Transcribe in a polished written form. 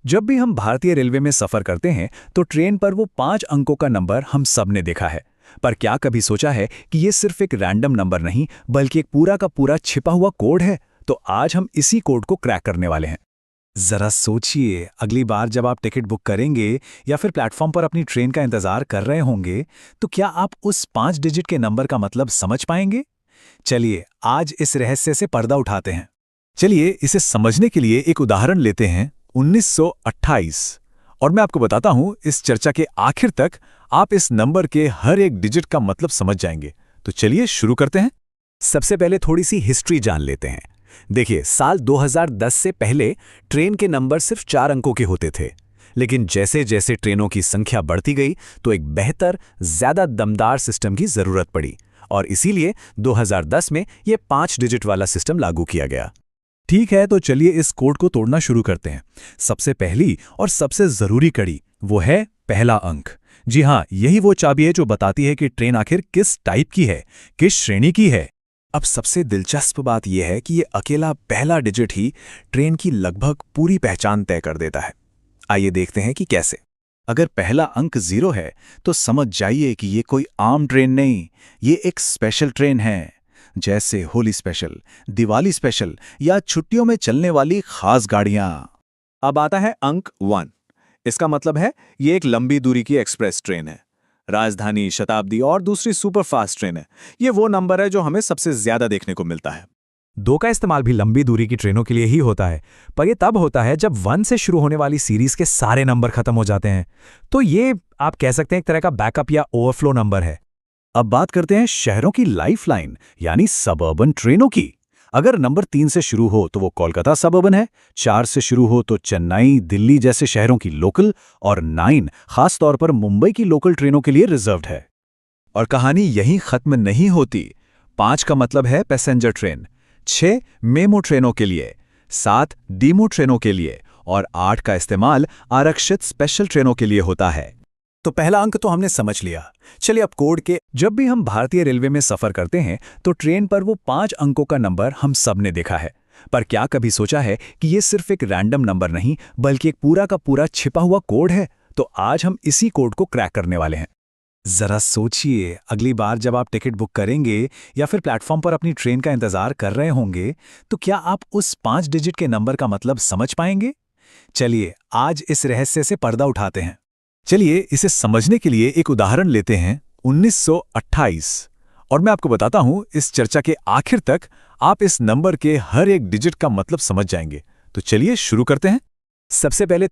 जब भी हम भारतीय रेलवे में सफर करते हैं तो ट्रेन पर वो 5 अंकों का नंबर हम सब ने देखा है। पर क्या कभी सोचा है कि ये सिर्फ एक रैंडम नंबर नहीं बल्कि एक पूरा का पूरा छिपा हुआ कोड है। तो आज हम इसी कोड को क्रैक करने वाले हैं। जरा सोचिए, अगली बार जब आप टिकट बुक करेंगे या फिर प्लेटफॉर्म पर अपनी ट्रेन का इंतजार कर रहे होंगे, तो क्या आप उस 5 डिजिट के नंबर का मतलब समझ पाएंगे? चलिए आज इस रहस्य से पर्दा उठाते हैं। चलिए इसे समझने के लिए एक उदाहरण लेते हैं, 1928। और मैं आपको बताता हूं, इस चर्चा के आखिर तक आप इस नंबर के हर एक डिजिट का मतलब समझ जाएंगे। तो चलिए शुरू करते हैं। सबसे पहले थोड़ी सी हिस्ट्री जान लेते हैं। देखिए, साल 2010 से पहले ट्रेन के नंबर सिर्फ 4 अंकों के होते थे। लेकिन जैसे जैसे ट्रेनों की संख्या बढ़ती गई तो एक बेहतर, ज्यादा दमदार सिस्टम की जरूरत पड़ी और इसीलिए 2010 में यह 5 डिजिट वाला सिस्टम लागू किया गया। ठीक है, तो चलिए इस कोड को तोड़ना शुरू करते हैं। सबसे पहली और सबसे जरूरी कड़ी वो है पहला अंक। जी हाँ, यही वो चाबी है जो बताती है कि ट्रेन आखिर किस टाइप की है, किस श्रेणी की है। अब सबसे दिलचस्प बात यह है कि ये अकेला पहला डिजिट ही ट्रेन की लगभग पूरी पहचान तय कर देता है। आइए देखते हैं कि कैसे। अगर पहला अंक 0 है तो समझ जाइए कि ये कोई आम ट्रेन नहीं, ये एक स्पेशल ट्रेन है। जैसे होली स्पेशल, दिवाली स्पेशल या छुट्टियों में चलने वाली खास गाड़ियां। अब आता है अंक 1। इसका मतलब है ये एक लंबी दूरी की एक्सप्रेस ट्रेन है। राजधानी, शताब्दी और दूसरी सुपरफास्ट ट्रेन है। ये वो नंबर है जो हमें सबसे ज्यादा देखने को मिलता है। 2 का इस्तेमाल भी लंबी दूरी की ट्रेनों के लिए ही होता है, पर यह तब होता है जब 1 से शुरू होने वाली सीरीज के सारे नंबर खत्म हो जाते हैं। तो ये आप कह सकते हैं एक तरह का बैकअप या ओवरफ्लो नंबर है। अब बात करते हैं शहरों की लाइफलाइन यानी सबअर्बन ट्रेनों की। अगर नंबर 3 से शुरू हो तो वो कोलकाता सबअर्बन है, 4 से शुरू हो तो चेन्नई, दिल्ली जैसे शहरों की लोकल, और 9 खास तौर पर मुंबई की लोकल ट्रेनों के लिए रिजर्व्ड है। और कहानी यहीं खत्म नहीं होती। 5 का मतलब है पैसेंजर ट्रेन, 6 मेमो ट्रेनों के लिए, 7 डीमो ट्रेनों के लिए और 8 का इस्तेमाल आरक्षित स्पेशल ट्रेनों के लिए होता है। तो पहला अंक तो हमने समझ लिया। चलिए अब कोड के। जब भी हम भारतीय रेलवे में सफर करते हैं तो ट्रेन पर वो 5 अंकों का नंबर हम सब ने देखा है। पर क्या कभी सोचा है कि ये सिर्फ एक रैंडम नंबर नहीं बल्कि एक पूरा का पूरा छिपा हुआ कोड है? तो आज हम इसी कोड को क्रैक करने वाले हैं। जरा सोचिए, अगली बार जब आप टिकट बुक करेंगे या फिर प्लेटफॉर्म पर अपनी ट्रेन का इंतजार कर रहे होंगे, तो क्या आप उस 5 डिजिट के नंबर का मतलब समझ पाएंगे? चलिए आज इस रहस्य से पर्दा उठाते हैं। चलिए इसे समझने के लिए एक उदाहरण लेते हैं, 1928। और मैं आपको बताता हूं, इस चर्चा के आखिर तक आप इस नंबर के हर एक डिजिट का मतलब समझ जाएंगे। तो चलिए शुरू करते हैं। सबसे पहले